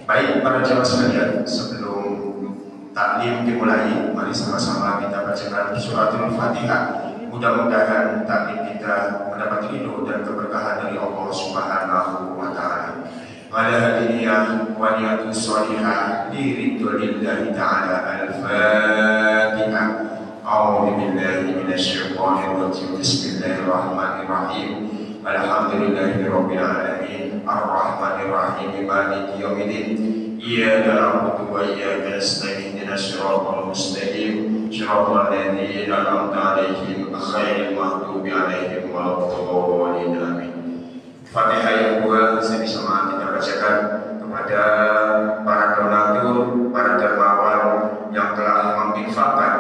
Baik para jemaah sekalian, sebelum taklim dimulai, mari sama-sama kita bacakan suratul Fatihah. Mudah-mudahan taklim kita mendapat ridho dan keberkahan dari Allah Subhanahu wa Ta'ala. Ala hadiniyah wa niyatus sholihah li ridwanillahi ta'ala. Al-Fatihah. A'udzu billahi minasyaitonir rajim. Bismillahirrahmanirrahim. Alhamdulillahirabbil alamin. Ar-Rahmanir Rahim. Maliki yaumiddin. Iyyaka na'budu wa iyyaka nasta'in. Ihdinas siratal mustaqim. Shiratal ladzina an'amta 'alaihim ghairil maghdubi 'alaihim waladdallin. Amin. Fatihah yang kedua sama-sama kita bacakan kepada para donatur, para dermawan yang telah menginfakkan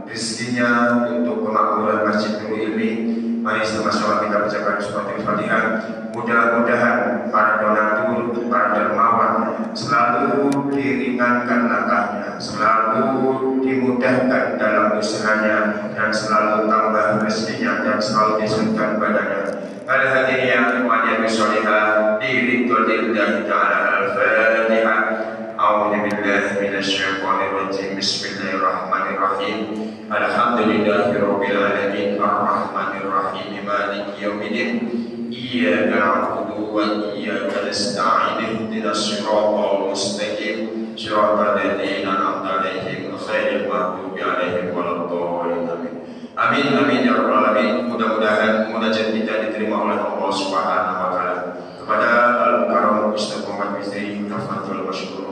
rezekinya untuk kemakmuran Masjid Nurul Ilmi. Mari sama-sama kita bacakan surat Al-Fatihah. Mudah-mudahan para donatur, para dermawan selalu diringankan langkahnya, selalu dimudahkan dalam usahanya, dan selalu tambah rezekinya, dan selalu disunkan badannya. Al-Hadiyah wa niyatus sholihah li ridwanillahi ta'ala. Al-Fatihah. A'udzu billahi minasyaitonir rajim. Bismillahirrahmanirrahim. Alhamdulillahirabbil alamin. Ar-Rahmanir Rahim. Maliki yaumiddin. Iyyaka na'budu wa iyyaka nasta'in. Ihdinas siratal mustaqim. Shiratal ladzina an'amta 'alaihim ghairil maghdubi 'alaihim waladdallin. Amin amin ya rabbal alamin. Mudah-mudahan munajat kita diterima oleh Allah Subhanahu wa Ta'ala. Kepada Al-Mukarram Ustaz Muhammad Mizri, tafadhol masykur.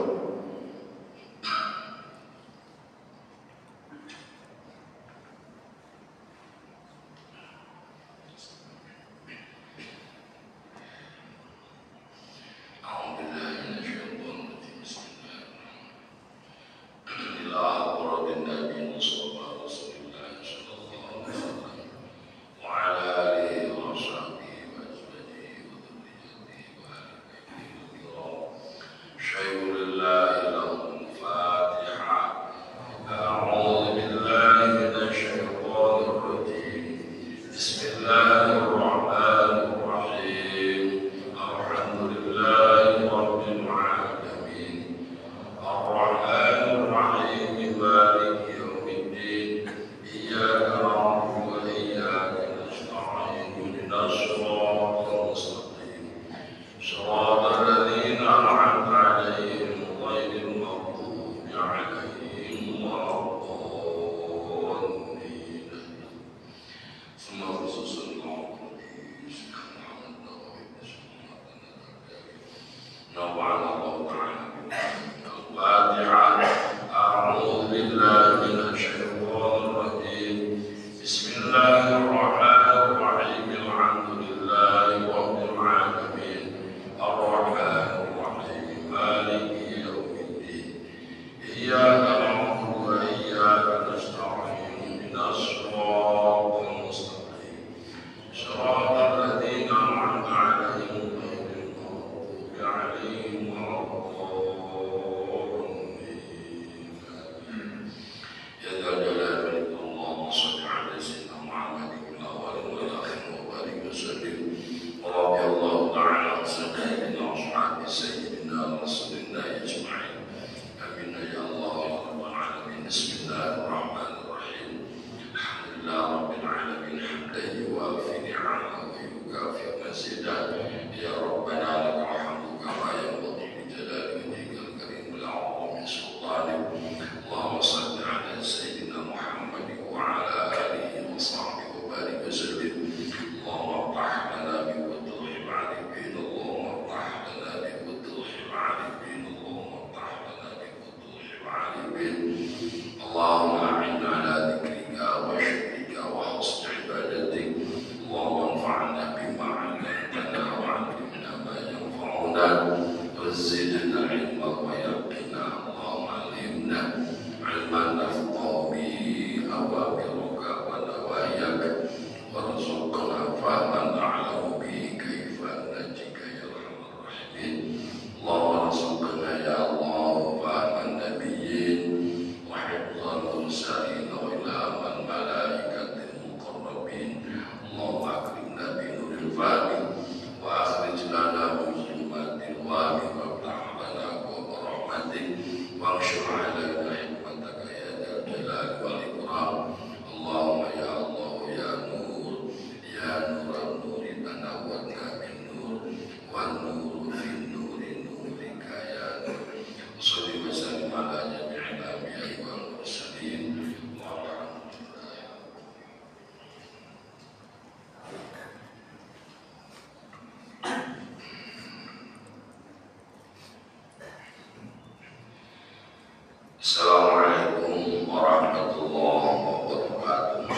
Assalamualaikum warahmatullahi wabarakatuh.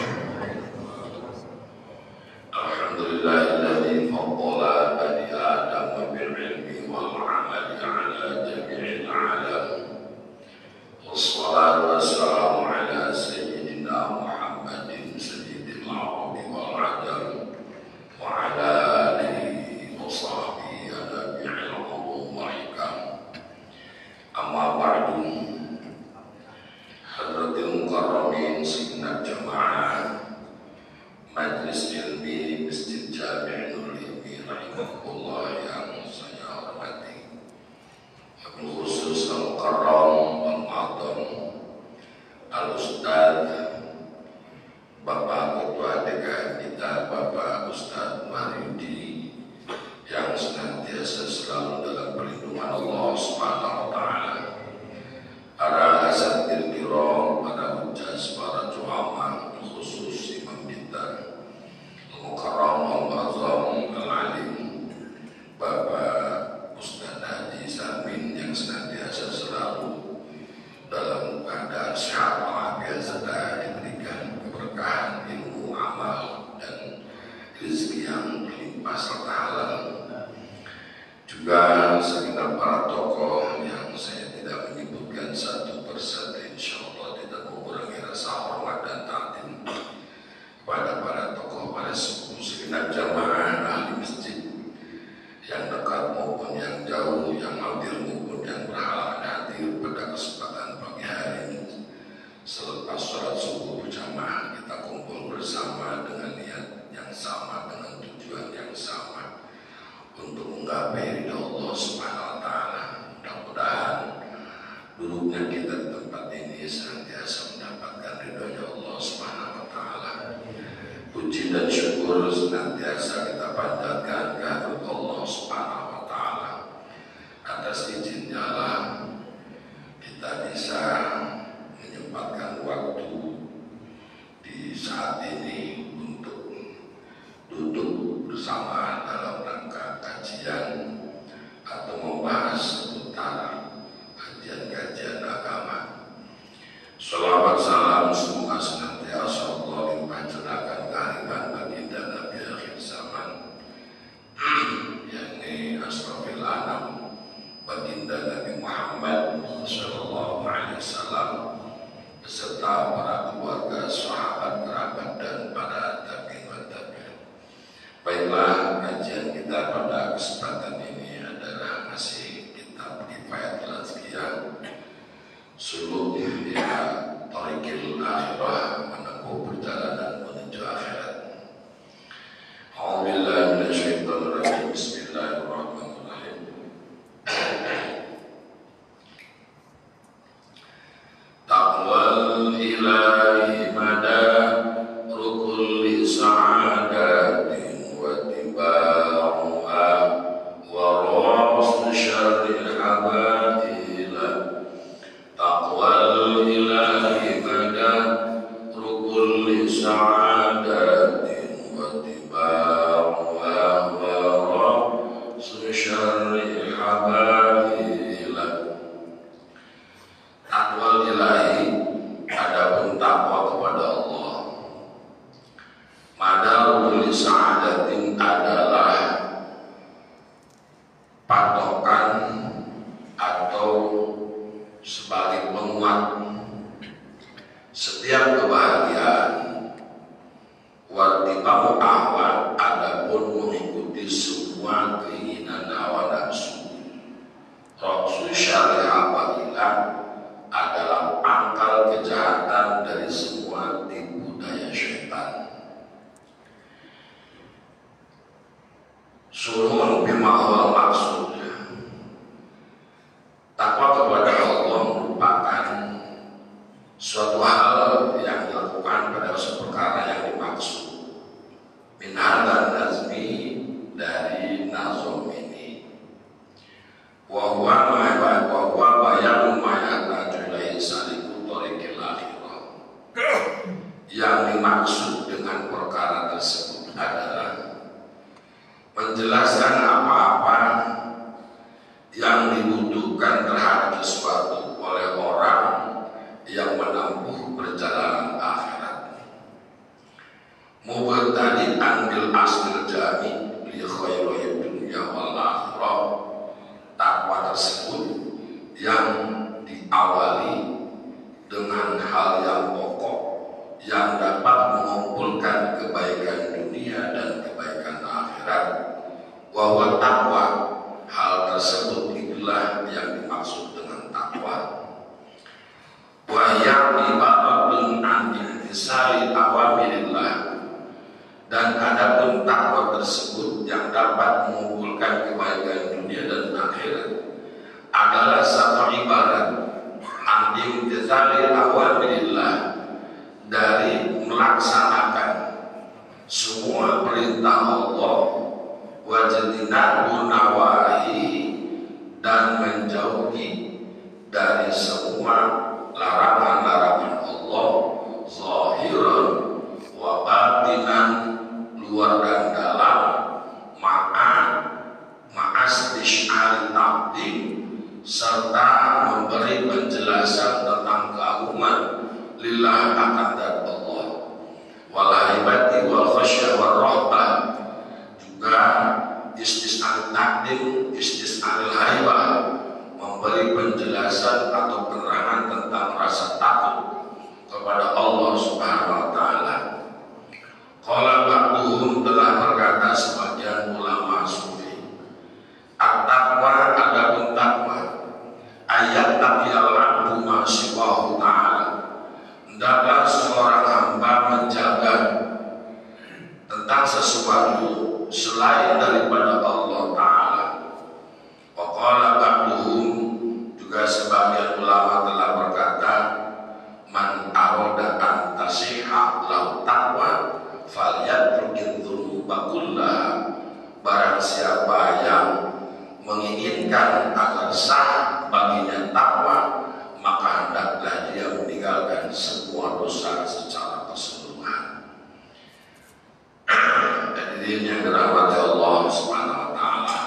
Alhamdulillahilladzi faddala bani Adam bil ilmi wal amali ala jami'il alam. Wassalatu wassalamu ala sayyidina Muhammadin sayyidil arabi wal ajam wa ala alihi wa sahbihi nabi'il ulum wal hikam. Amma ba'du. Hadratil mukarramin Sidna Jamaah Majlis Ilmi Masjid Jami' Nurul Ilmi rahimahullah yang saya hormati, wabil khusus al-mukarram al-mu'azzam al-ustadz Bapak Ketua DKM kita, Bapak Ustadz Mahyudi, yang senantiasa selalu dalam perlindungan Allah Subhanahu wa Ta'ala. Para asatidz kiram, para hujjah, para ulama, khusus Imam kita Al-Mukarram Al-Mu'azzam Al-Alim Bapak Ustadz Haji Samin yang senantiasa selalu dalam keadaan sehat walafiat serta diberikan keberkahan ilmu, amal dan rezeki yang berlimpah serta halal. Juga segenap para tokoh yang saya tidak menyebutkan satu persatu, insyaallah tidak mengurangi rasa hormat dan takdim kepada para tokoh, para sepuh, segenap jamaah ahli masjid yang dekat maupun yang jauh, yang hadir maupun yang berhalangan hadir pada kesempatan pagi hari ini. Selepas sholat subuh berjamaah, kita kumpul bersama dengan niat yang sama, dengan tujuan yang sama, untuk menggapai ridha Allah Subhanahu wa Ta'ala. Mudah-mudahan duduknya kita di tempat ini senantiasa mendapatkan ridhonya Allah Subhanahu wa Ta'ala. Puji dan syukur senantiasa kita panjatkan kehadirat Allah Subhanahu wa Ta'ala. Atas izinnya lah kita bisa menyempatkan waktu di saat ini untuk duduk bersama dalam rangka kajian atau membahas seputar kajian-kajian agama. Shalawat salam semoga senantiasa Allah limpah curahkan kehadiran baginda Nabi akhir zaman, yakni asrofil anam, baginda Nabi Muhammad sallallahu alaihi wasallam, beserta para keluarga, sahabat, kerabat dan para tabi'in wa tabi'in. Baiklah, kajian kita pada kesempatan ini adalah masih kitab Kifayatul Azkiyah, suluk ila thariqil akhirah, menempuh perjalanan menuju akhirat. A'udzubillahi minasyaitonir rajim. Bismillahirrahmanirrahim. Taqwal ilahi mada rukul li sa'adatin wa tiba'uha wa rasul syarril habaila. Taqwal ilahi mada rukul li sa'adatin wa tiba'uha wa rasul syarril habaila. Taqwal ilahi, adapun takwa kepada Allah, madarul sa'adatin adalah patokan atau sebagai penguat setiap kebahagiaan. Watibau ahwat, adapun mengikuti semua keinginan hawa nafsu. Rasul syariah bagilah adalah pangkal kejahatan dari semua tipu daya syaitan. Suruhun bima huwal maksud. Takwa kepada Allah merupakan yang dibutuhkan terhadap sesuatu oleh orang yang menempuh perjalanan akhirat. Mubtadi'an bil aslil jami' li khairi dunya wal akhirah. Takwa tersebut yang diawali dengan hal yang pokok yang dapat mengumpulkan kebaikan dunia dan kebaikan akhirat. Wa takwa, hal tersebut itulah yang dimaksud dengan takwa. Wa ibaratun an intisali awamirillah, dan adapun takwa tersebut yang dapat mengumpulkan kebaikan dunia dan akhirat adalah satu ibarat an intisali awamirillah, dari melaksanakan semua perintah Allah, wajtinabu nawahi, dan menjauhi dari semua larangan-larangan Allah, zahiran wa batinan, luar dan dalam, ma'astish'ari ta'dim, serta memberi penjelasan tentang keagungan lillah akan zat Allah, wal haibati wal khasyah wal rahbah, juga istis'al takdim, istis'al haibah, memberi penjelasan atau penerangan tentang rasa takut kepada Allah Subhanahu wa taala. Qala ba'duhum, telah berkata sebagian ulama sufi, at-taqwa, adapun takwa, ayat taqiyal abdu ma siwahu ta'ala, hendaklah seorang hamba menjaga tentang sesuatu selain daripada Allah Ta'ala. Wa qala ba'duhum, juga sebagian ulama telah berkata, man aroda an tasihha lahu taqwa falyatrukin dzunuba kullaha, barang siapa yang menginginkan agar sah baginya takwa, maka hendaklah dia meninggalkan semua dosa secara keseluruhan. Hadirin yang dirahmati Allah Subhanahu wa taala,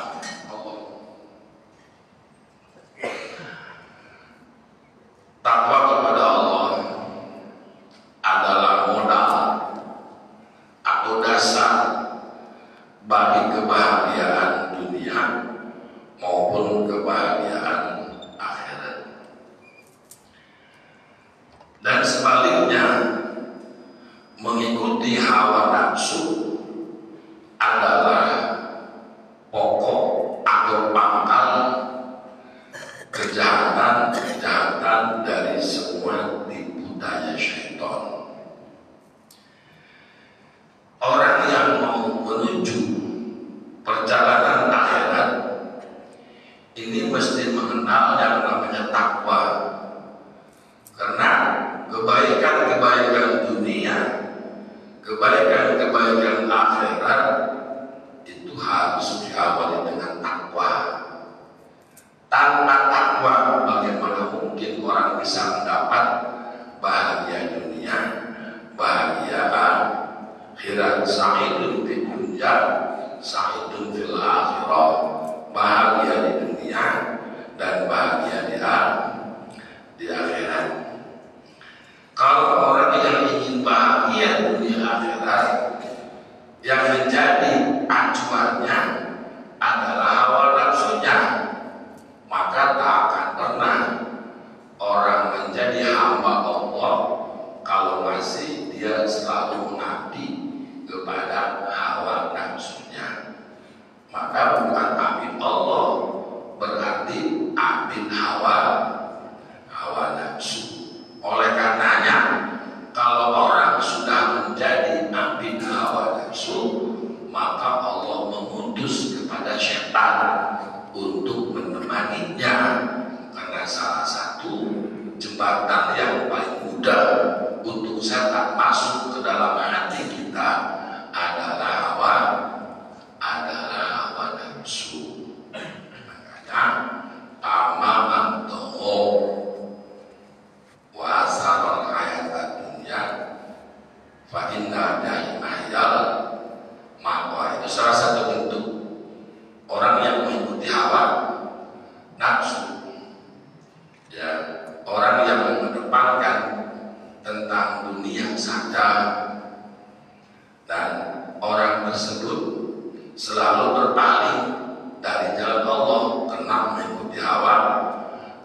takwa kepada Allah adalah modal atau dasar bagi kebahagiaan dunia maupun kebahagiaan akhirat. Dan sebaliknya, mengikuti hawa nafsu adalah pokok atau pangkal kejahatan dari semua tipu daya syaitan. Orang yang mau menuju perjalanan akhirat ini mesti mengenal yang namanya takwa, karena kebaikan-kebaikan dunia, kebaikan-kebaikan akhirat itu harus diawali dengan takwa. Tanpa takwa, bagaimana mungkin orang bisa mendapat bahagia dunia, bahagia akhirat? Sa'idun fid dunya, sa'idun fil akhirah, bahagia di dunia dan bahagia di akhirat. Kalau orang yang ingin bahagia dunia akhirat, yang menjadi acuannya adalah hawa nafsunya, maka tak akan pernah orang menjadi hamba Allah kalau masih dia selalu mengabdi kepada hawa nafsunya. Maka bukan abid Allah, berarti abid hawa nafsu. Oleh karenanya, kalau orang sudah menjadi abid hawa nafsu, maka Allah mengutus kepada syaitan untuk menemaninya, karena salah satu jembatan yang paling mudah untuk setan masuk ke dalam hati kita adalah hawa nafsu. Makanya amaman toho wa asal hayat dunia fa inna daimahiyal, maka itu salah satu bentuk orang yang mengikuti hawa nafsu.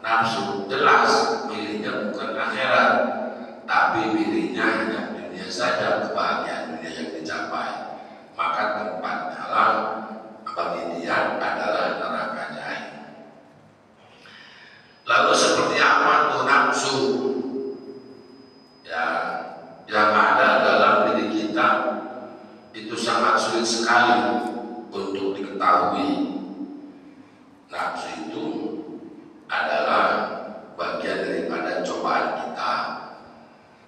Nafsu jelas milihnya bukan akhirat, tapi milihnya hanya dunia saja, kebahagiaan dunia yang dicapai. Maka tempat halal bagi dia adalah neraka jahannam. Lalu seperti apa tuh nafsu? Ya, yang ada dalam diri kita itu sangat sulit sekali untuk diketahui. Nafsu itu adalah bagian daripada cobaan kita.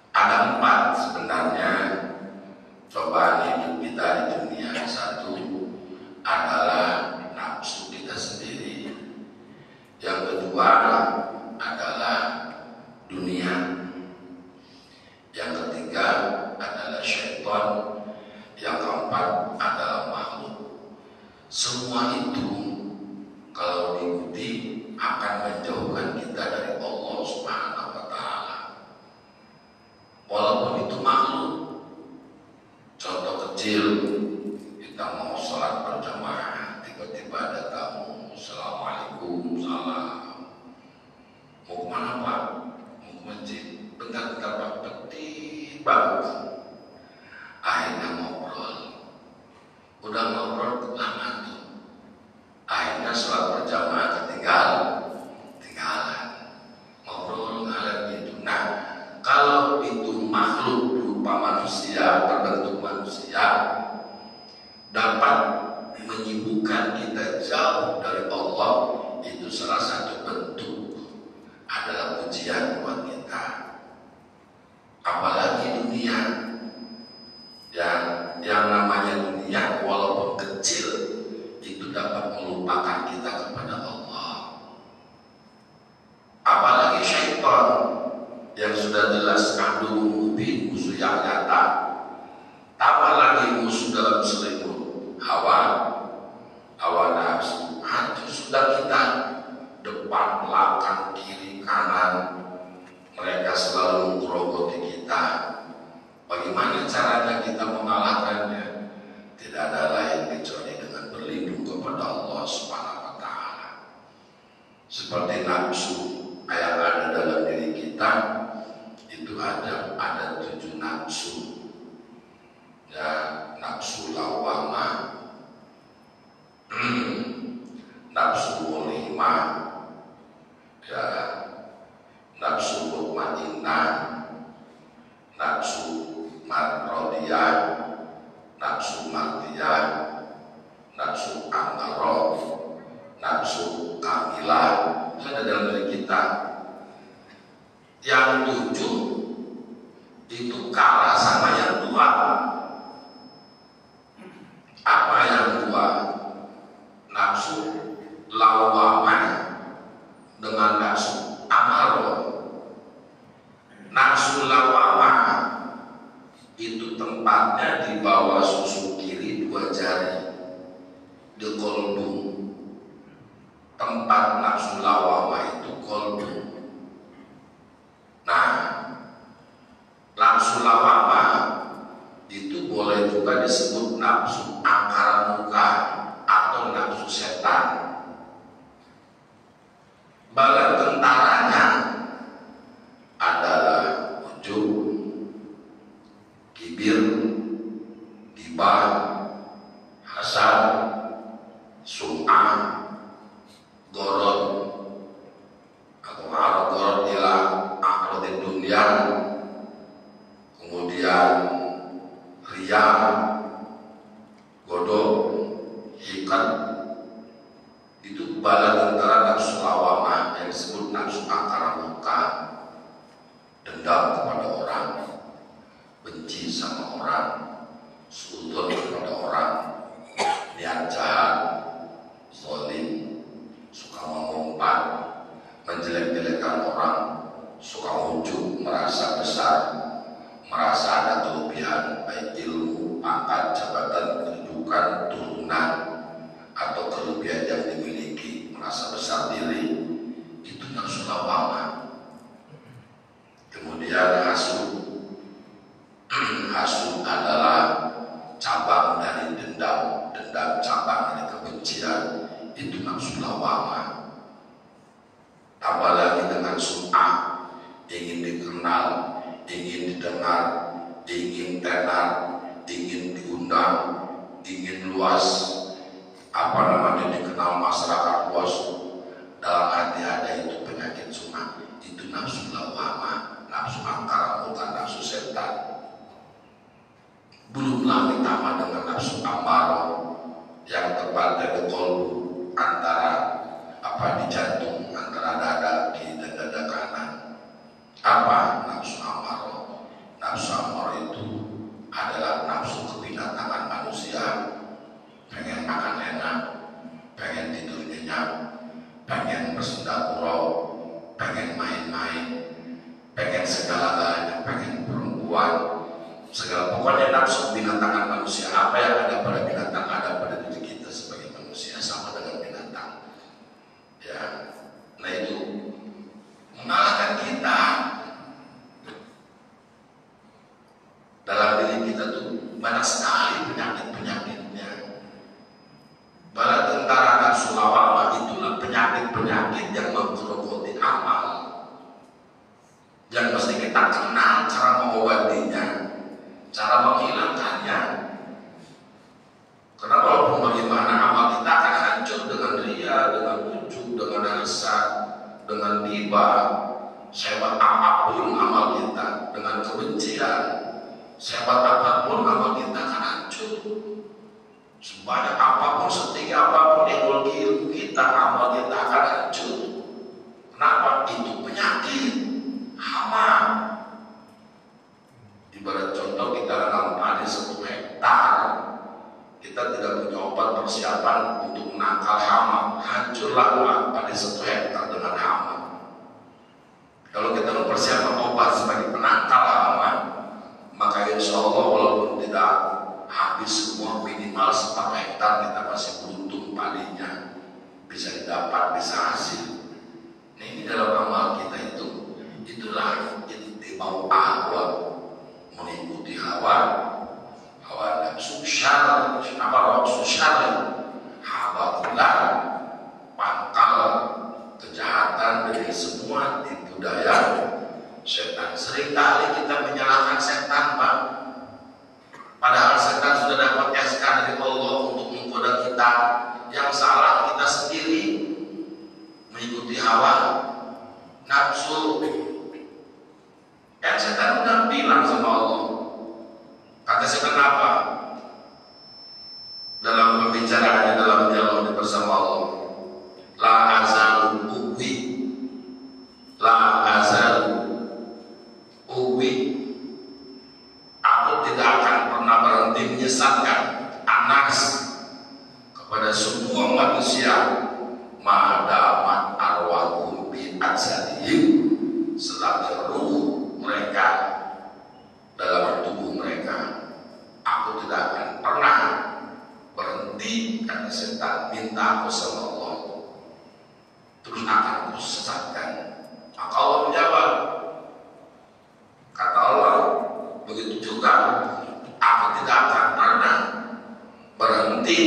Ada 4 sebenarnya cobaan hidup kita di dunia. Satu adalah nafsu kita sendiri. Yang kedua adalah dunia. Yang ketiga adalah syaitan. Yang keempat adalah makhluk. Semua itu kalau diikuti akan menjauhkan kita dari Allah Subhanahu wa Ta'ala. Walaupun itu makhluk. Contoh kecil, kita mau sholat berjamaah, tiba-tiba ada tamu, assalamualaikum, salam. Mau kemana Pak? Mau ke masjid. Bentar-bentar Pak, petit banget. Akhirnya ngobrol. Udah ngobrol lama tuh. Akhirnya sholat berjamaah ketinggalan. Ngobrol ngalir gitu. Nah, kalau itu makhluk berupa manusia, terbentuk manusia, dapat menyibukkan kita jauh dari Allah, itu salah satu bentuk adalah ujian buat kita. Apalagi dunia, yang namanya dunia walaupun kecil itu dapat melupakan kita kepada Allah. Apalagi syaitan yang sudah jelas kandung mubin, musuh yang nyata. Tambah lagi musuh dalam selimut, hawa nafsu. Hancur sudah kita, depan, belakang, kiri, kanan. Mereka selalu menggerogoti kita. Bagaimana caranya kita mengalahkannya? Tidak ada lain kecuali dengan berlindung kepada Allah Subhanahu wa Ta'ala. Seperti nafsu yang ada dalam diri kita, itu ada 7 nafsu. Ya, nafsu lawamah, nafsu mulimah, ya, nafsu mutmainnah, nafsu marrodiyah, nafsu mardiyah, nafsu ammarah, nafsu kamilah. Itu ada dalam diri kita. Yang 7 itu kalah sama yang 2. Apa yang 2? Nafsu lawamah dengan nafsu ammarah. Nafsu lawamah itu tempatnya di bawah susu kiri 2 jari, di kolbung. Tempat nafsu lawamah itu kolbung. Nah, nafsu lawamah itu boleh juga disebut nafsu angkara muka atau nafsu setan. Bala tentaranya adalah ujub, kibir, gibah, hasad, sum'ah, gorod atau gorod ila akhirat dunia, kemudian riya, godok, hikat. Itu bala tentara nafsu lawamah yang disebut nafsu angkara muka. Dendam kepada orang, benci sama orang, suudzon kepada orang, niat jahat, zalim, suka mengumpat, menjelek-jelekan orang, suka ujub, merasa besar, merasa ada kelebihan, baik ilmu, pangkat, jabatan, kedudukan, turunan, atau kelebihan yang dimiliki, merasa besar diri. Itu nafsu lawamah. Kemudian hasud. Hasud adalah cabang dari dendam, cabang dari kebencian. Itu nafsu lawamah. Apalagi sum'ah, ingin dikenal, ingin didengar, ingin tenar, ingin diundang, ingin luas, dikenal masyarakat luas. Dalam hati ada itu penyakit sum'ah, itu nafsu lawamah, nafsu angkara murka, nafsu setan. Belumlah ditambah dengan nafsu ammarah yang terpatah di kolbu, antara di jantung, antara dada kiri dan dada kanan. Apa nafsu ammarah? Nafsu ammarah itu adalah nafsu kebinatangan manusia. Pengen makan enak, pengen tidur nyenyak, pengen bersenda gurau, pengen main-main, pengen segala-galanya, pengen perempuan, segala pokoknya nafsu binatangan manusia. Apa yang ada pada binatang ada pada diri kita sebagai manusia, sama dengan binatang. Ya, nah itu mengalahkan kita. Dalam diri kita tuh banyak sekali penyakit-penyakitnya. Bala tentara nafsu lawamah itulah penyakit-penyakit yang menggerogoti amal, yang mesti kita kenal cara mengobatinya, cara menghilangkannya. Karena walaupun bagaimana amal kita akan hancur dengan ria, dengan ujub, dengan hasad, dengan riba, sehebat apapun amal kita, dengan kebencian, sehebat apapun amal kita akan hancur. Sebanyak apapun, setinggi apapun ilmu kita, amal kita akan hancur. Kenapa? Itu penyakit hama. Ibarat contoh, kita nanam padi 1 hektar, kita tidak punya obat persiapan untuk menangkal hama, hancurlah padi 1 hektar dengan hama. Kalau kita mempersiapkan obat sebagai penangkal hama, maka insya Allah walaupun tidak habis semua, minimal 4 hektar kita masih beruntung padinya, bisa didapat, bisa hasil. Nah, ini dalam amal kita itu, itulah ittiba'u ahwa, mengikuti hawa nafsu syarr, nafsu syarr, hawa ular, pangkal kejahatan dari semua tipu daya setan. Seringkali kita menyalahkan setan, Pak. Padahal setan sudah dapat SK dari Allah untuk menggoda kita. Yang salah kita sendiri, mengikuti hawa nafsu. Yang setan sudah bilang sama Allah. Kata setan apa? Dalam pembicaraannya, dalam dialog bersama Allah, la azalu uwi, la azalu uwi, aku tidak akan pernah berhenti menyesatkan anas kepada semua manusia, ma'adamat arwahum bi ajsadihim, selagi ruh mereka dalam tubuh mereka. Aku tidak akan pernah berhenti, karena setan minta aku sama Allah, terus akan aku sesatkan. Maka Allah menjawab, kata Allah, begitu juga aku tidak akan pernah berhenti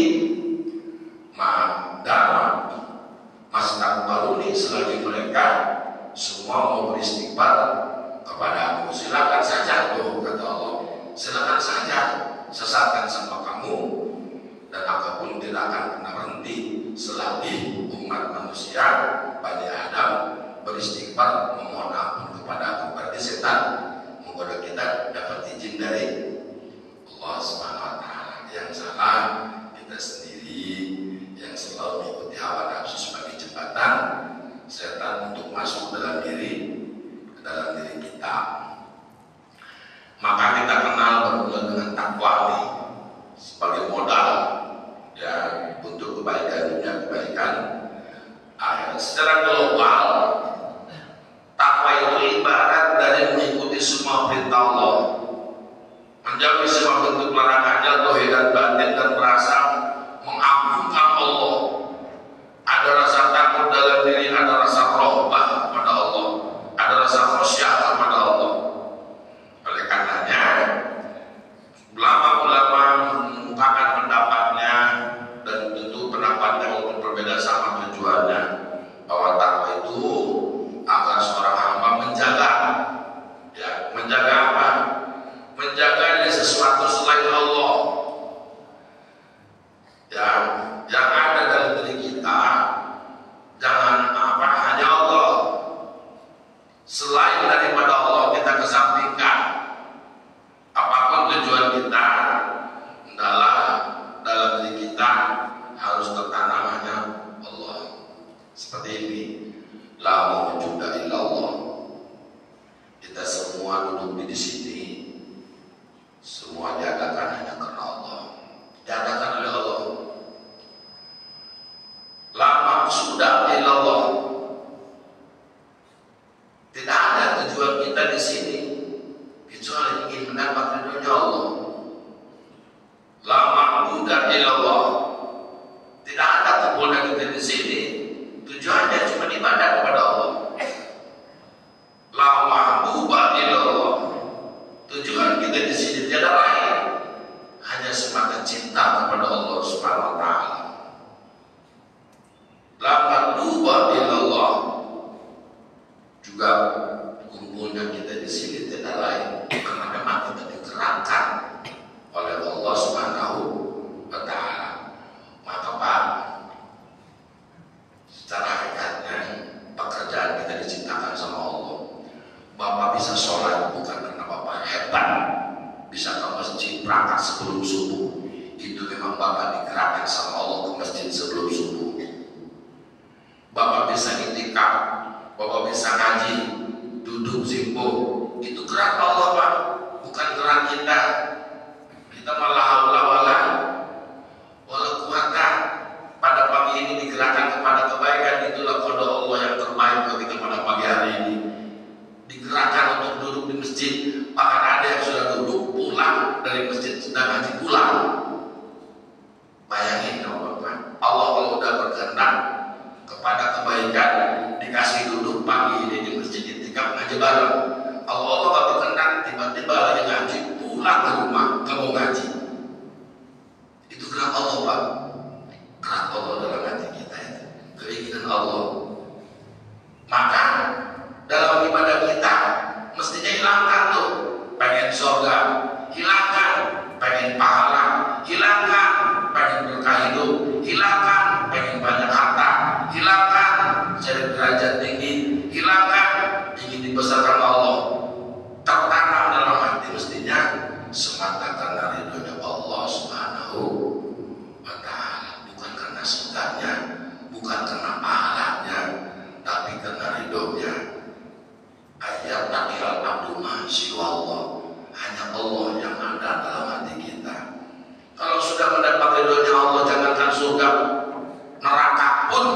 madama mastakbaruni, selagi mereka semua mau beristighfar kepada aku. Silakan saja tuh, kata Allah, silakan saja sesatkan sama kamu, dan aku pun tidak akan pernah berhenti selagi umat manusia Bani Adam beristighfar memohon ampun kepada aku. Berarti setan menggoda kita dapat izin dari Allah Subhanahu wa Ta'ala. Yang salah kita sendiri yang selalu mengikuti hawa nafsu sebagai jembatan setan untuk masuk dalam diri kita. Maka kita kenal bermula dengan takwa ini sebagai modal, ya, untuk kebaikan dunia, kebaikan akhirat. Secara global, takwa itu ibarat dari mengikuti semua perintah Allah, menjauhi semua bentuk larangannya, zahir dan batin, dan merasa mengagungkan Allah. Ada rasa takut dalam diri, ada rasa rohbah kepada Allah, ada rasa khasyah kepada Allah. Oleh karenanya, ulama-ulama mengungkapkan pendapatnya, dan tentu pendapatnya walaupun berbeda sama tujuannya, bahwa takwa itu agar seorang la mawjuda illallah. Kita semua duduk di sini, semua diadakan hanya karena Allah, diadakan oleh Allah. La maqsuda illallah. Tidak ada tujuan kita di sini kecuali ingin mendapat ridhonya Allah. La ma'buda illallah. Tidak ada kumpulnya kita di sini tujuannya cuma ibadah kepada Allah. La ma'buda illallah. Tujuan kita di sini tiada lain, hanya semata cinta kepada Allah Subhanahu wa taala. La ma'buda illallah. Juga kumpulnya kita di sini tidak lain karena memang kita digerakkan oleh Allah Subhanahu wa taala. Maka Pak, secara hakikatnya pekerjaan kita diciptakan sama Allah. Bapak bisa sholat bukan karena Bapak hebat, bisa ke masjid berangkat sebelum subuh, itu memang Bapak digerakkan sama Allah ke masjid sebelum subuh. Bapak bisa itikaf, Bapak bisa ngaji, duduk zikir, itu gerak Allah Pak, bukan gerak kita. Kita malah haula wala quwata. Pada pagi ini digerakkan kepada kebaikan, itulah qada Allah yang terbaik bagi kita pada pagi hari ini. Digerakkan untuk duduk di masjid, bahkan ada yang sudah duduk pulang dari masjid sedang ngaji pulang. Bayangin kalau Bapak, Allah kalau udah berkehendak kepada kebaikan, dikasih duduk pagi ini di masjid itikaf ngaji bareng. Allah gak berkenan tiba-tiba lagi ngaji pulang ke rumah kamu ngaji. Itu gerak Allah Pak. Gerak Allah dalam hati kita itu, keinginan Allah. Maka dalam ibadah kita mestinya hilangkan tuh pengen surga, hilangkan pengen pahala, hilangkan pengen berkah hidup, hilangkan pengen banyak harta, hilangkan cari derajat tinggi, hilangkan ingin dibesarkan Allah. Tertanam dalam hati mestinya semata karena ridhonya Allah Subhanahu wa taala, bukan karena surganya, bukan karena pahalanya, tapi karena ridhonya. Ayat nakil abdu masya Allah, hanya Allah yang ada dalam hati kita. Kalau sudah mendapat ridhonya Allah, jangankan surga, neraka pun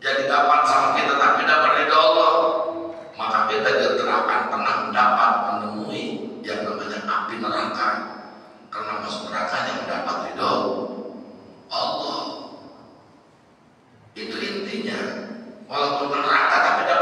jadi dapat sama kita, tapi dapat ridho Allah, maka kita tidak akan pernah mendapat menemui yang namanya api neraka, karena masuk nerakanya mendapat ridho Allah. Itu intinya, walaupun neraka tapi dapat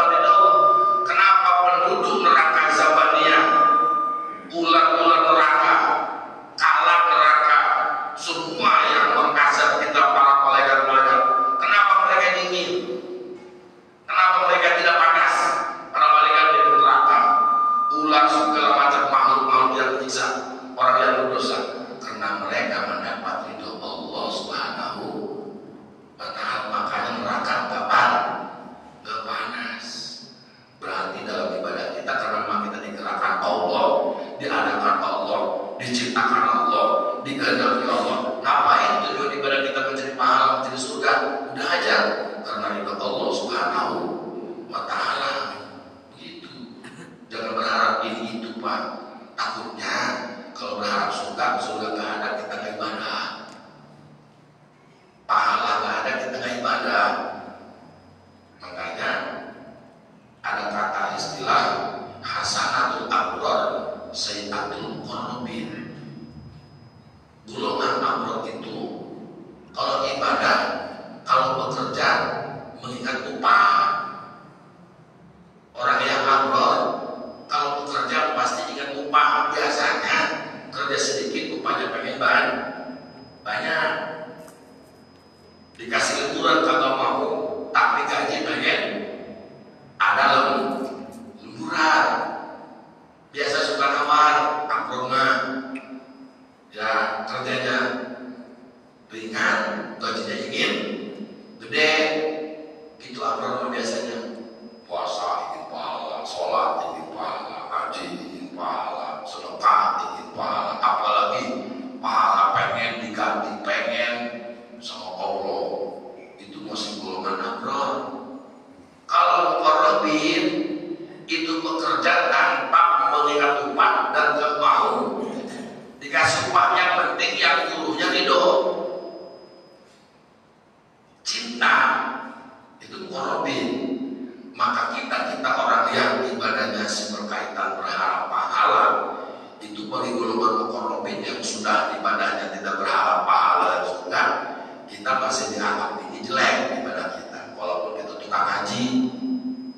Maka kita orang yang ibadahnya berkaitan berharap pahala, itu bagi golongan muqarrabin yang sudah ibadahnya tidak berharap pahala juga, kita masih dianggap ini jelek ibadah kita. Walaupun kita tukang haji,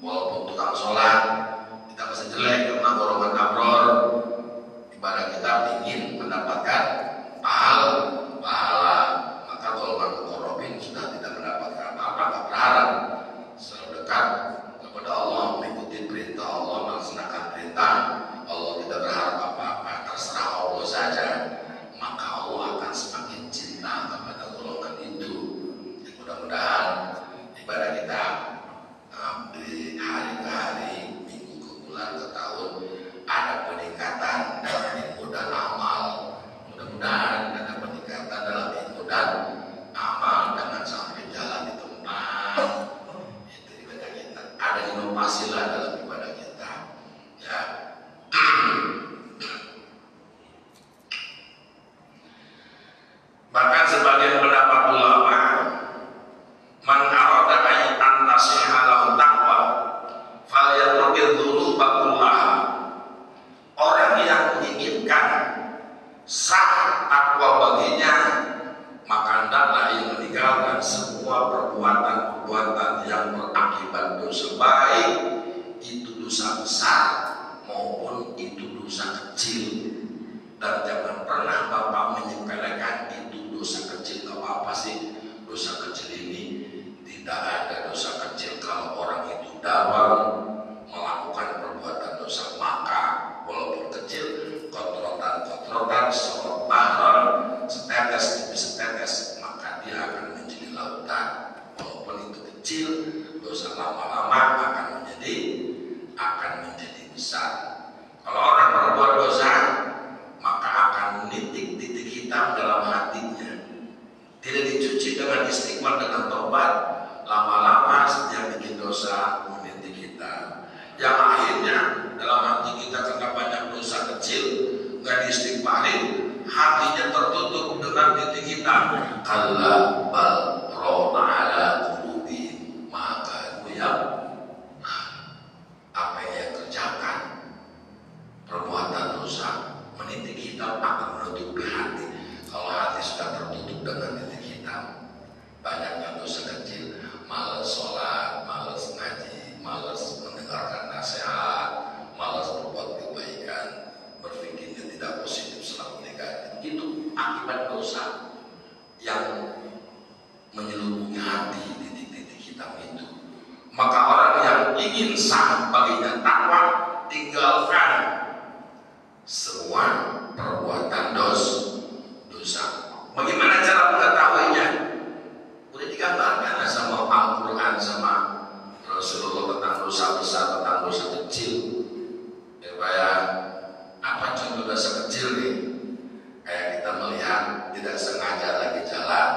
walaupun tukang sholat, kita masih jelek karena golongan abror. Ibadah kita ingin mendapatkan pahala. Maka golongan muqarrabin sudah tidak mendapatkan apa-apa, tidak berharap, selalu dekat kepada Allah, mengikuti perintah Allah, melaksanakan perintah Allah, tidak berharap apa-apa, terserah Allah saja. Maka Allah akan semakin cinta kepada golongan itu. Mudah-mudahan ibadah kita di hari ke hari, minggu ke bulan ke tahun ada peningkatan dalam ilmu dan amal. Mudah-mudahan ada peningkatan dalam ilmu dan amal, jangan sampai jalan di tempat. Itu ibadah kita. Ada inovasi lah dalam ibadah kita. Ya. Bahkan sebagian pendapat ulama, man arada an tasiha lahu taqwa falyatrukil dzunuba kullaha. Orang yang menginginkan sah takwa baginya, maka hendaklah ia meninggalkan semua perbuatan-perbuatan yang berakibat dosa, baik itu dosa besar maupun itu dosa kecil. Dan jangan pernah Bapak menyepelekan itu dosa kecil. Gak apa-apa sih dosa kecil ini. Tidak ada dosa kecil kalau orang itu dalam melakukan perbuatan dosa. Maka walaupun kecil, kotoran sorot bahar, setetes demi setetes, maka dia akan menjadi lautan. Walaupun itu kecil, dosa lama-lama akan menjadi besar. Kalau orang berbuat dosa, maka akan menitik titik hitam dalam hatinya. Tidak dicuci dengan istighfar, dengan tobat, lama-lama setiap bikin dosa menitik hitam. Yang akhirnya dalam hati kita karena banyak dosa kecil, nggak diistighfarin, hatinya tertutup dengan titik hitam. Kalla bal rona ala qulubihim ma kanu apa yang kerjakan perbuatan dosa, menitik hitam akan menutupi hati. Kalau hati sudah tertutup dengan titik hitam, banyaknya dosa kecil, malas sholat, malas ngaji, malas mendengarkan nasihat, malas berbuat kebaikan, berpikirnya tidak positif, selalu negatif. Itu akibat dosa yang menyelubungi hati titik-titik hitam itu. Maka orang yang ingin sah baginya takwa, tinggalkan semua perbuatan dosa. Bagaimana cara mengetahuinya? Udah digambarkan sama Al-Quran, sama Rasulullah tentang dosa besar, tentang dosa kecil. Kayak apa contoh dosa kecil nih? Kayak kita melihat tidak sengaja lagi jalan,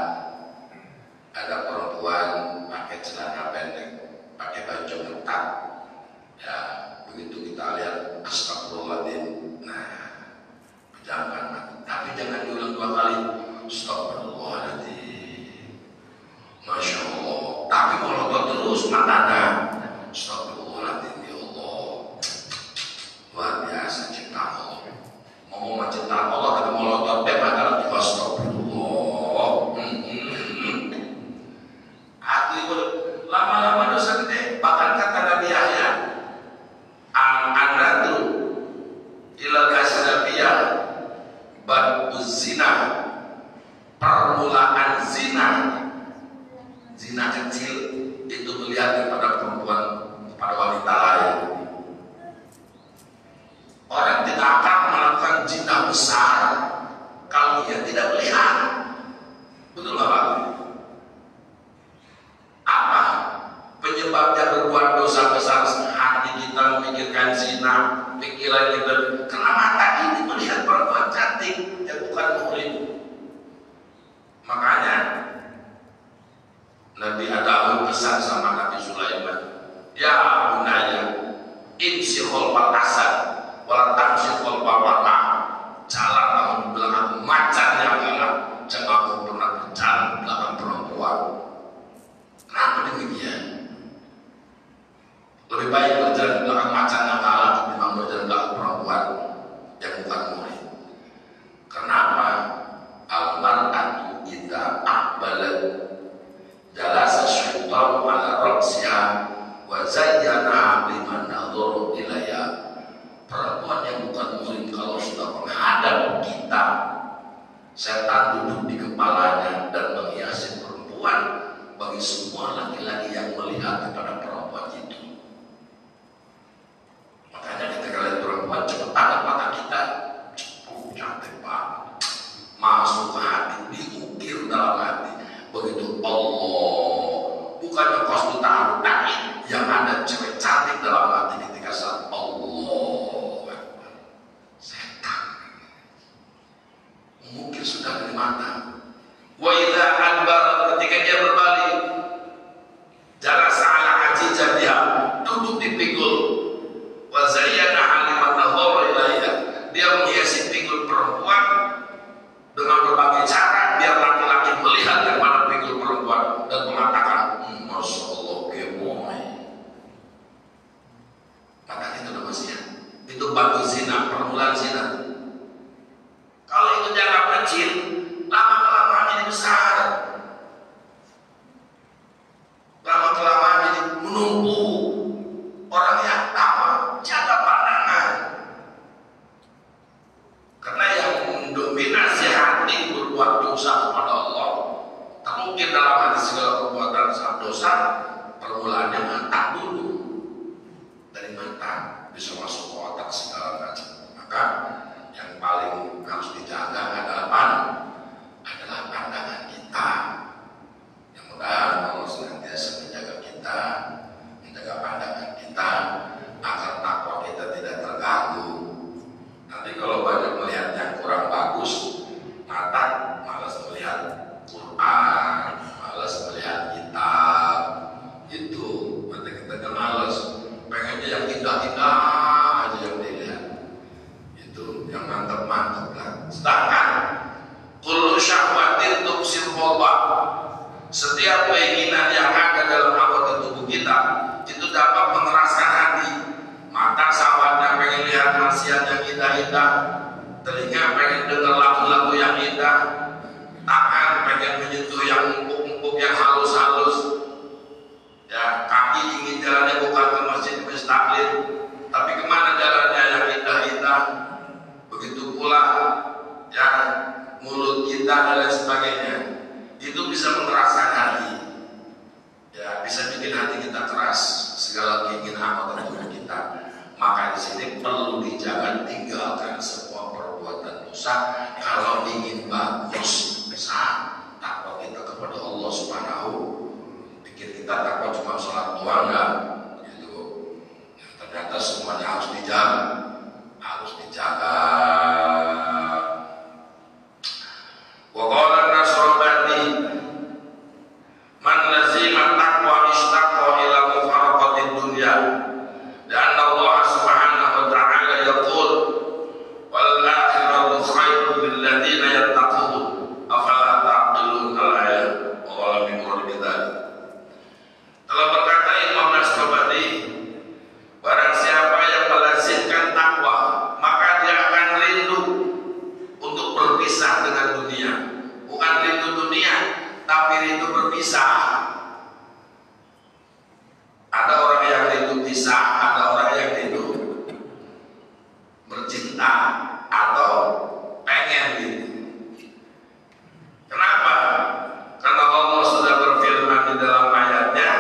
ada perempuan pakai celana pendek, pakai baju ketat. Ya, begitu kita lihat, astagfirullahaladzim. Nah, pejamkan mata. Tapi jangan diulang 2 kali. Astagfirullahaladzim. Masya Allah. Tapi kalau terus matanya, astagfirullahaladzim, ya Allah. Luar biasa cipta Allah. Mau mencipta Allah tapi melotot adalah juga astagfirullah. Hati itu lama-lama dosa gede. Bahkan kata Nabi Yahya, an-nadu ilal kasrabiyah baduz zina, permulaan zina kecil itu melihat kepada perempuan, kepada wanita lain. Orang tidak akan melakukan zina besar kalau dia tidak melihat. Betul nggak Pak? Apa penyebabnya berbuat dosa besar? Hati kita memikirkan zina, pikiran kita, karena mata ini melihat perempuan cantik yang bukan muhrim. Makanya Nabi Adam pesan sama Nabi Sulaiman, ya bunaya, imsi khalfal asad, wala tamsi khalfal wala. Jalanlah di belakang macan yang galak, jangan kau pernah berjalan di belakang perempuan. Kenapa demikian? Lebih baik berjalan di belakang macan yang kalah ketimbang berjalan di belakang perempuan yang bukan murid. Kenapa? Al-mar'atu idza aqbalat jalasa syaitan ala ra'siha wa zayyana liman nadhara ilayya. Perempuan yang bukan murid kalau sudah menghadap kita, setan duduk di kepalanya dan menghiasi perempuan bagi semua laki-laki yang melihat kepada perempuan itu. Makanya ketika lihat perempuan cepat tangkap mata kita, cantik banget, masuk ke hati, diukir dalam hati. Begitu Allah, bukannya kos ditaruh yang ada cewek cantik dalam hati ketika saat Allah, setan mungkin sudah dari mata. Wa idza adbar, ketika dia berbalik, jalasa ala ajijatiha, duduk di pinggul. Wa zayyana liman nadhara ilayha, dia menghiasi pinggul perempuan dengan berbagai cara biar laki-laki melihat yang mana pinggul perempuan dan mengatakan, Masya Allah, gemoy. Maka itu nama zina. Itu batu zina, permulaan zina. Kalau itu dianggap kecil, lama-kelamaan jadi besar. Lama-kelamaan jadi menumpuk. Orang yang tahu jaga pandangan. Karena yang mendominasi hati berbuat dosa kepada Allah, terukir dalam hati segala perbuatan dosa, permulaannya mata dulu. Dari mata bisa masuk ke otak segala macam. Maka yang paling harus dijaga adalah pandangan kita. Yang mudah Allah senantiasa menjaga kita, menjaga pandangan kita agar takwa kita tidak terganggu. Nanti kalau banyak melihat yang kurang bagus, mata malas melihat Quran, malas melihat kitab, itu mata kita kan malas, pengennya yang indah-indah aja yang dilihat, itu yang mantap-mantap lah. Sedangkan kullu syahwatin tuksir qalba, setiap keinginan yang ada dalam anggota tubuh kita itu dapat mengeraskan hati. Mata syahwatnya pengen lihat maksiat yang indah-indah, telinga pengen dengar lagu-lagu yang indah, tangan pengen menyentuh yang empuk-empuk, yang halus-halus, ya, kaki ingin jalannya bukan ke masjid taklim, tapi kemana jalannya yang indah-indah. Begitu pula ya mulut kita dan lain sebagainya, itu bisa mengeraskan hati, ya, bisa bikin hati kita keras segala keinginan anggota tubuh kita. Maka di sini perlu dijaga, tinggalkan semua perbuatan dosa. Kalau ingin bagus, bisa takwa kita kepada Allah Subhanahu. Pikir kita takwa cuma sholat doang enggak? Gitu. Ya, ternyata semuanya harus dijaga, harus dijaga. Wa qala Nasrabani, man lazima taqwa istaqa ila mufaraqatid dunya. Dan Allah Subhanahu wa ta'ala yaqul wal akhiratu khairul lil ladzina yattaqun afala taqilun al-ayat wa qala bi murad bidzalik. Telah berkata Imam Nasrabani, barang siapa yang melazimkan takwa, maka dia akan rindu untuk berpisah dengan dunia. Bukan rindu dunia, tapi rindu berpisah. Ada orang yang rindu pisah, ada orang yang rindu bercinta atau pengen gitu. Kenapa? Karena Allah sudah berfirman di dalam ayatnya,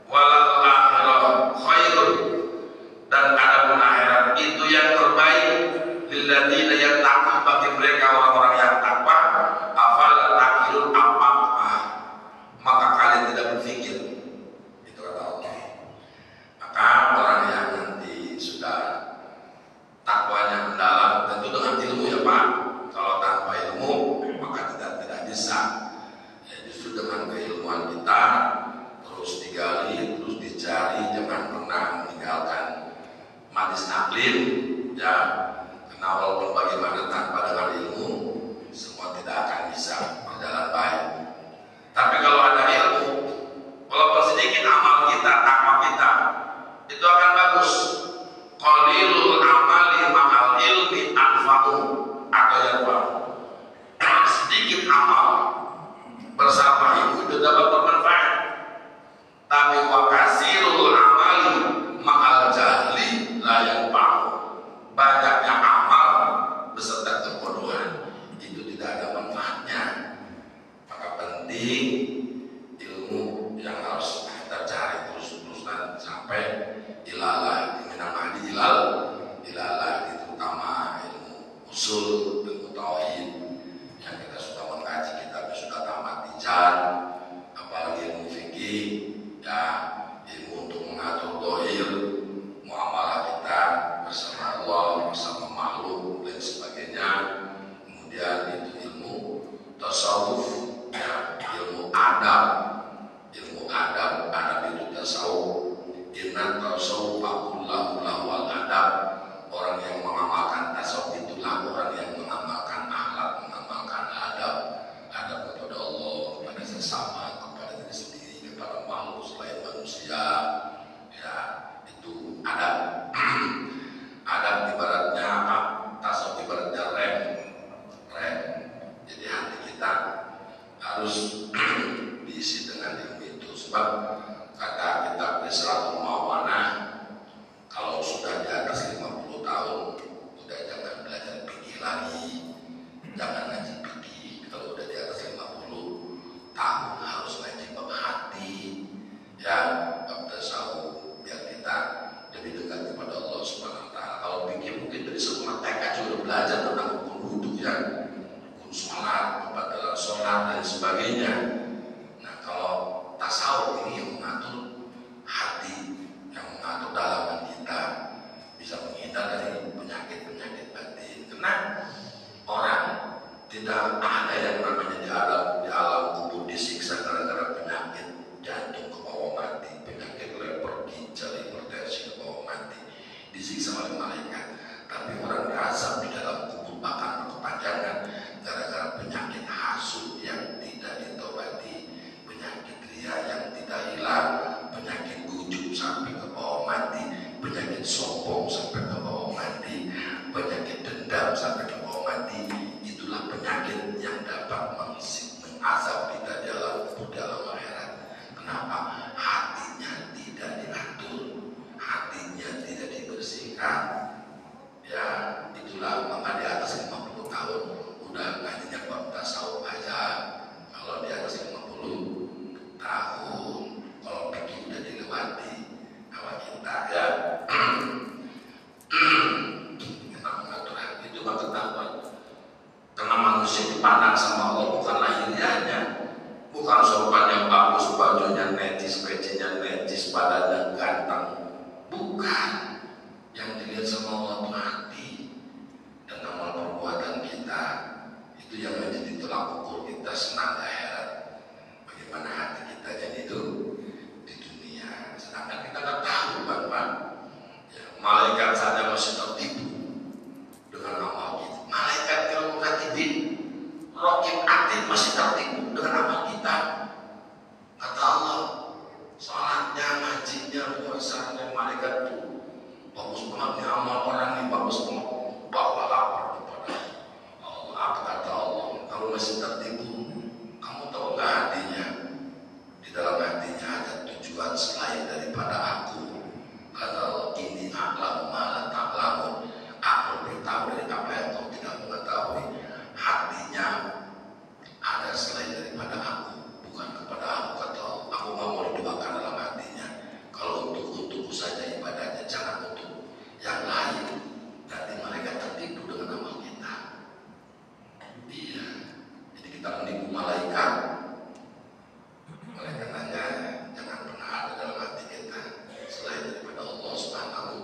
walal akhirah khairun, dan adapun akhirat itu yang terbaik lilladzina yattaqun, bagi mereka orang-orang yang takwa. Afala taqilun, apakah maka kalian tidak berpikir? Itu kata Allah. Maka ilalah minal mahdi ilalah, terutama ilmu usul, ilmu tauhid yang kita sudah mengkaji, kita sudah tamat ijaz, apalagi ilmu fikih, ya ilmu untuk mengatur dohir, muamalah kita bersama Allah, bersama makhluk dan sebagainya. Kemudian itu ilmu tasawuf, ya ilmu adab itu tasawuf. Inna tasawuf kullahu wal adab. Orang yang mengamalkan tasawuf itulah orang yang mengamalkan akhlak, mengamalkan adab kepada Allah, kepada sesama, kepada diri sendiri, kepada makhluk selain manusia. Ya, itu adab. Adab ibaratnya apa? Tasawuf ibaratnya rem. Jadi hati kita harus diisi dengan ilmu itu. Sebab kata kitab Risalatul Mawanah, kalau sudah di atas 50 tahun udah jangan belajar fikih lagi, jangan ngaji fikih. Kalau udah di atas 50 tahun harus ngaji bab hati, ya bab tasawuf, biar kita lebih dekat kepada Allah Subhanahu wa taala. Kalau fikih mungkin dari sekolah TK juga belajar tentang hukum wudu, ya, hukum sholat, tempat dalam sholat dan sebagainya. Nah, kalau tasawuf ini yang mengatur hati, yang mengatur dalaman kita, bisa menghindar dari penyakit-penyakit batin. Karena orang tidak ada yang namanya di alam kubur disiksa gara-gara penyakit jantung ke bawah mati, penyakit leper, ginjal, hipertensi ke bawah mati, disiksa oleh malaikat. Tapi orang diazab di dalam kubur bahkan berkepanjangan gara-gara penyakit hasut yang tidak ditobati, penyakit ria yang tidak hilang, penyakit ujub sampai ke bawah mati, penyakit sombong sampai ke bawah mati, penyakit dendam sampai ke bawah mati. Itulah penyakit yang dapat mengazab kita di dalam akhirat. Kenapa? Hatinya tidak diatur, hatinya tidak dibersihkan. Ya, itulah maka di atas 50 tahun udah ngajinya bab tasawuf aja. Kalau di atas 50 tahun, kalau fikih udah dilewati sama kita, ya kita mengatur hati itu mah ketahuan. Karena manusia dipandang sama Allah bukan lahiriahnya, bukan sopannya bagus, bajunya necis, pecinya necis, badannya ganteng, bukan. Yang dilihat sama Allah itu hati dan amal perbuatan kita. Itu yang menjadi tolak ukur kita senang di akhirat. Bagaimana hati kita jadi itu di dunia. Sedangkan kita nggak tahu, Pak. Ya, malaikat saja masih tertipu dengan amal kita. Malaikat kalau katibin, rokib atid masih tertipu dengan amal kita. Kata Allah, salatnya, ngajinya, puasanya, malaikat itu bagus banget amal orang ini, bagus banget, bawa lapar kepada Allah. Apa kata Allah? Kamu masih tertipu? Kamu tahu nggak hatinya? Di dalam hatinya ada tujuan selain daripada aku. Kata Allah, ini a'lamu ma la ta'lamun. Aku lebih tahu dari apa yang kau tidak mengetahui. Hatinya ada selain daripada aku, bukan kepada aku. Kata Allah, aku nggak mau didoakan dalam hatinya. Kalau untukku saja ibadahnya, jangan untuk yang lain. Berarti mereka tertipu dengan amal kita. Iya. Jadi kita menipu malaikat. Malaikat nanya, jangan pernah ada dalam hati kita selain daripada Allah Subhanahu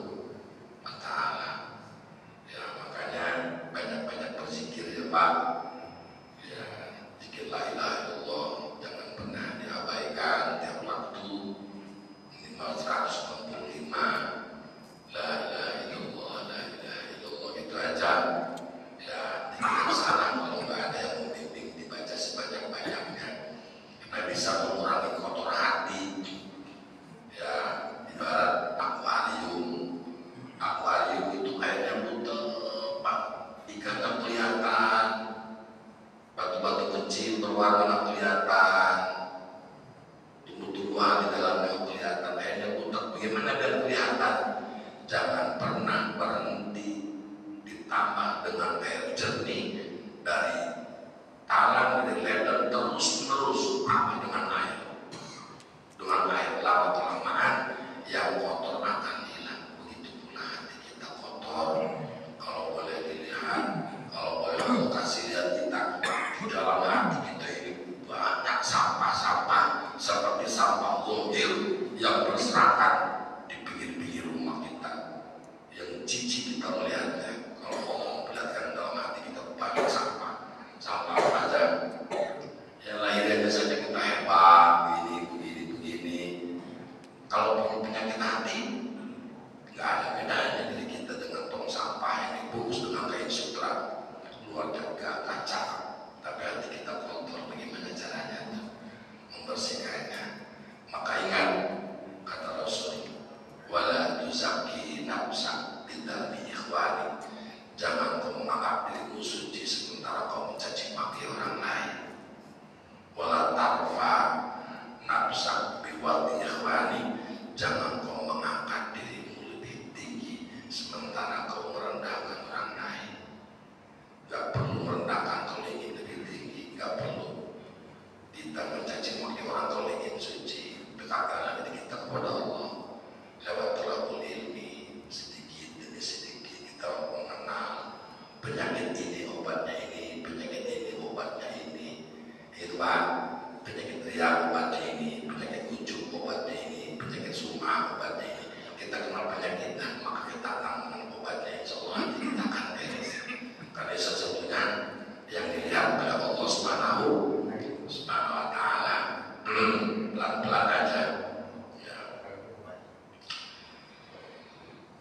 wa taala. Ya, makanya banyak-banyak berzikir, ya Pak. Ya, zikir la ilaha illallah jangan pernah diabaikan tiap waktu. Minimal 165 la ilaha illallah itu aja. Ya, tidak salah kalau nggak ada yang membimbing dibaca sebanyak-banyaknya. Karena bisa mengurangi kotor hati. Ya, ibarat akuarium itu airnya putih, Pak. Ikan nggak kelihatan, batu-batu kecil berwarna nggak kelihatan, tumbuh-tumbuhan di dalamnya nggak kelihatan, airnya putih. Bagaimana biar kelihatan? Jangan pernah berhenti ditambah dengan air jernih dari talang, dari ladang, terus-menerus apa dengan air lama kelamaan yang kotor akan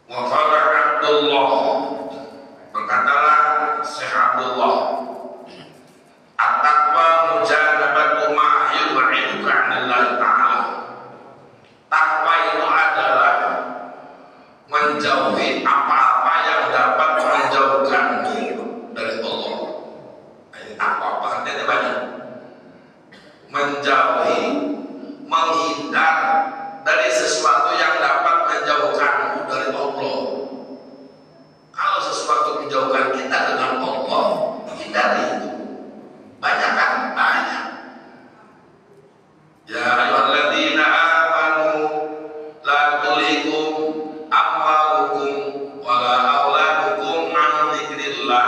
Wa qala Abdullah, berkatalah Syekh Abdullah, at-taqwa mujanabatu ma yub'iduka 'anillahi ta'ala. Takwa itu adalah menjauhi apa-apa yang dapat menjauhkanmu dari Allah. Ini takwa, pengertiannya banyak. Menjauhi, menghindar dari sesuatu yang dapat menjauhkanmu dari Allah. Kalau sesuatu menjauhkan kita dengan Allah, hindari itu. Banyak kan? Banyak. Ya ayyuhalladzina amanu la tulhikum amwalukum wala auladukum an dzikrillah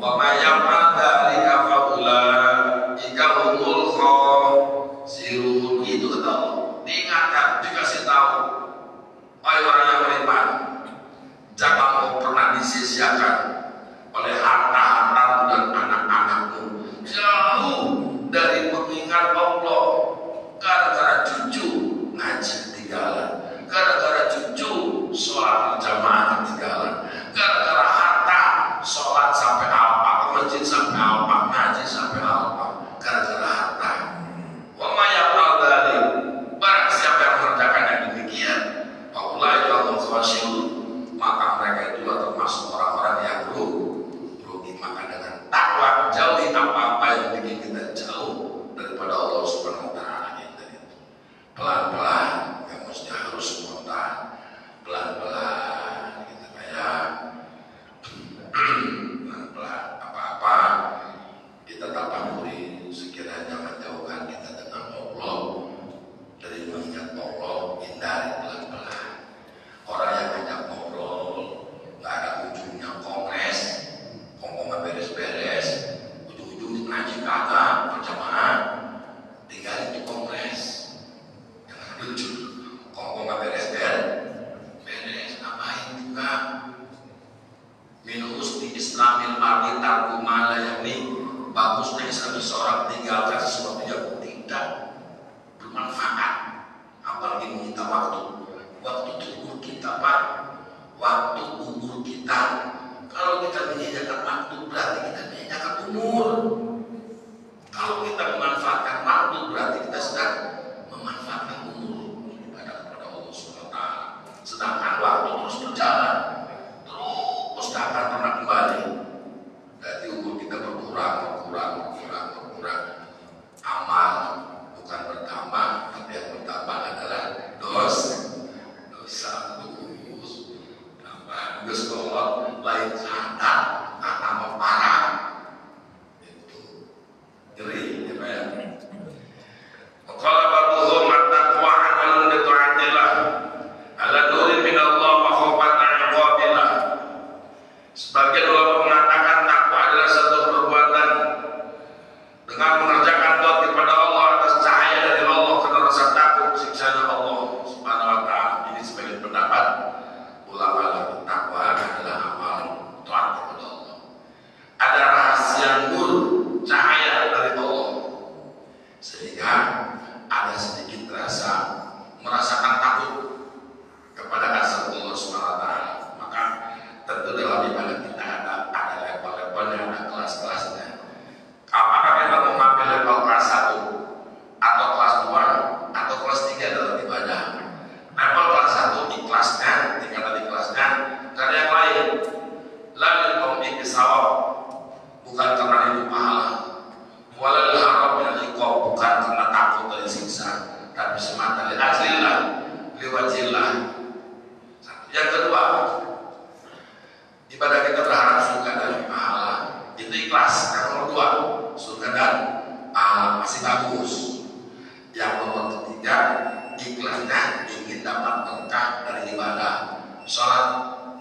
wa may yaf'al dzalika fa ulaika humul khasirun. Itu kata Allah. Diingatkan, dikasih tahu, wahai orang yang beriman, jangan pernah disia-siakan oleh harta-hartamu dan anak-anakmu. Jauh dari mengingat Allah. Gara-gara cucu ngaji ketinggalan, gara-gara cucu sholat berjamaah ketinggalan, gara-gara harta sholat sampai apa, ke masjid sampai apa, ngaji sampai apa, gara-gara harta. Wa may yaf'al dzalik, barang siapa yang mengerjakan yang demikian, faulaika humul khasirun, maka mereka itu termasuk orang-orang yang rugi. Maka dengan takwa jauhi apa-apa yang bikin kita jauh daripada Allah Subhanahu wa taala. Pelan-pelan, yang mesti harus spontan, pelan-pelan gitu kayak pelan-pelan apa-apa kita tapaduri sekiranya menjauhkan kita dengan Allah, dari mengingat Allah, hindari pelan-pelan. Orang yang ngajak ngobrol nggak ada ujungnya kongres, ngomongnya beres-beres, ujung-ujung ngaji kagak berjamaah, tinggal itu kongres. Lucu, kok nggak beres, ngapain juga? Minus di Islamil mar'i tarku ma la yakni, bagusnya Islam seseorang tinggalkan sesuatu yang tidak bermanfaat, apalagi meminta waktu itu umur kita, Pak. Waktu umur kita, kalau kita menyanyikan waktu berarti kita menyanyikan umur. Kalau kita memanfaatkan waktu berarti kita sedang memanfaatkan umur ibadah kepada Allah SWT. Sedangkan waktu terus berjalan, terus tak akan pernah kembali. Jadi umur kita berkurang. Amal bukan bertambah, tapi yang bertambah adalah dosa. Terus kalau lain sadar, tambah parah. Itu ngeri, ya Pak ya. Qala ba'dhum at-taqwa 'amalun bi ta'atillah ala nurin min Allah wa khawfatan 'iqabillah. Sebagian ulama mengatakan takwa adalah satu perbuatan dengan mengerjakan taat kepada Allah atas cahaya dari Allah karena rasa takut siksaan Allah Subhanahu wa taala. Ini sebagian pendapat ulama lain. Takwa adalah amal taat kepada Allah. Ada rahasia nur, cahaya dari Allah, sehingga ada sedikit merasakan takut kepada asal Allah SWT. Maka tentu dalam ibadah kita ada level-levelnya, ada kelas-kelasnya. Apakah kita mau mengambil level kelas 1 atau kelas 2 atau kelas 3 dalam ibadah? Level kelas 1 ikhlasnya, tingkatan ikhlasnya karena yang lain. Lalu komik sawab, bukan karena itu pahala. Walal harap yang iqab, bukan karena takut dari siksa, tapi semata liwajillah. Yang kedua, ibadah kita berharap surga dan pahala, itu ikhlas. Yang nomor 2, surga dan pahala, masih bagus. Yang nomor ketiga, ikhlasnya ingin dapat berkah dari ibadah. Sholat,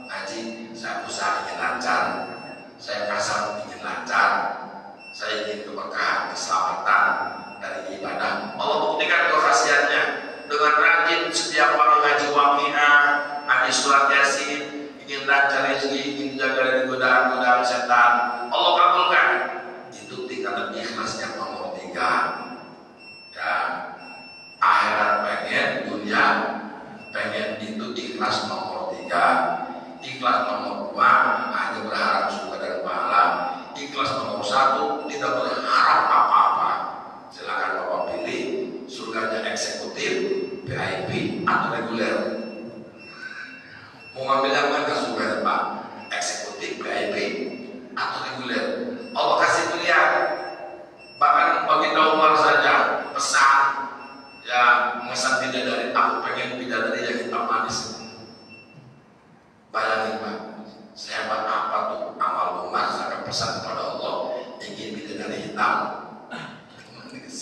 ngaji, saya usaha ingin lancar, saya kasar ingin lancar, saya ingin keberkahan, keselamatan dari ibadah. Allah buktikan kekhasiatnya dengan rajin setiap waktu ngaji waqiah, ngaji surat Yasin, ingin lancar rezeki, ingin jaga dari godaan-godaan setan. Allah kabulkan. Itu tingkatan ikhlas yang nomor 3. Ya, akhirat pengen, dunia pengen, itu ikhlas nomor 3. 3, ikhlas nomor 2 hanya berharap surga dan pahala. Ikhlas nomor 1 tidak berharap apa-apa. Silakan Bapak pilih surganya eksekutif, VIP atau reguler. Mau ngambil yang mana surganya Pak? Eksekutif, VIP atau reguler? Allah kasih pilihan. Bahkan bagi Umar saja pesan, ya memesan bidadari, aku pengen bidadari yang hitam manis. Bayangin Pak, sehebat apa tuh amal Umar sampai pesan kepada Allah ingin bidadari hitam manis.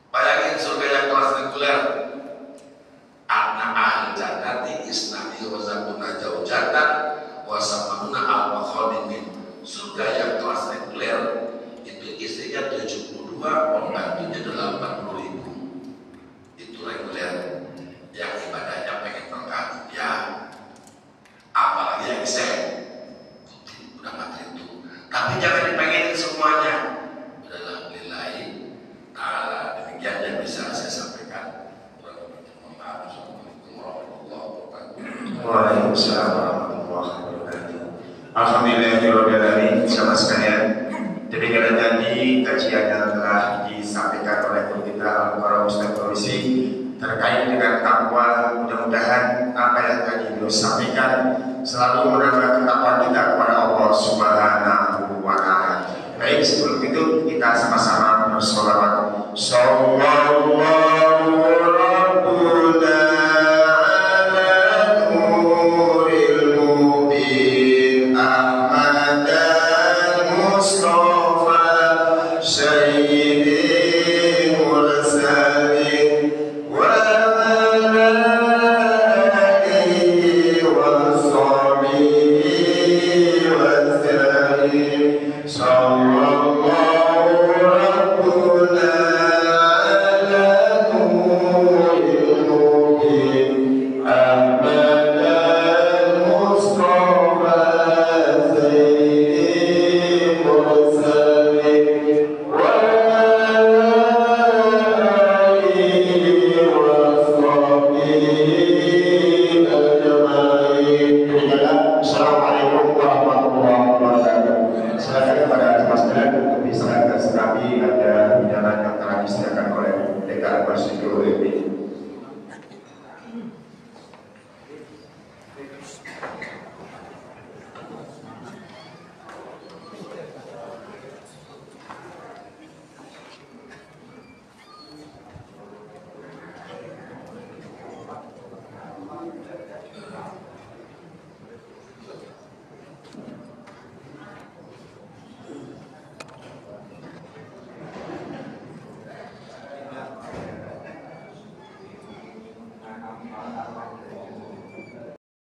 Bayangin surga yang kelas reguler, anak ahli jannati isnani rozakuna jaujatan wasamuna al-wakhodimin. Surga yang kelas reguler itu istrinya 72, pembantunya 80.000. Itu reguler. Yang ibadahnya pengen berkah ya, apalagi yang saya udah mati itu. Tapi jangan dipengenin semuanya. Udahlah, lillahi ta'ala. Demikian yang bisa saya sampaikan. Assalamualaikum warahmatullahi wabarakatuh. Waalaikumsalam warahmatullahi wabarakatuh. Alhamdulillahirobbilalamin. Sama sekalian, demikian tadi kajian yang telah disampaikan oleh guru kita Al-Mukarram Ustaz Fauzi terkait dengan takwa. Mudah-mudahan apa yang tadi beliau sampaikan selalu menambah ketakwaan kita kepada Allah Subhanahu wa Ta'ala. Baik, sebelum itu kita sama-sama bersolawat. Sallallahu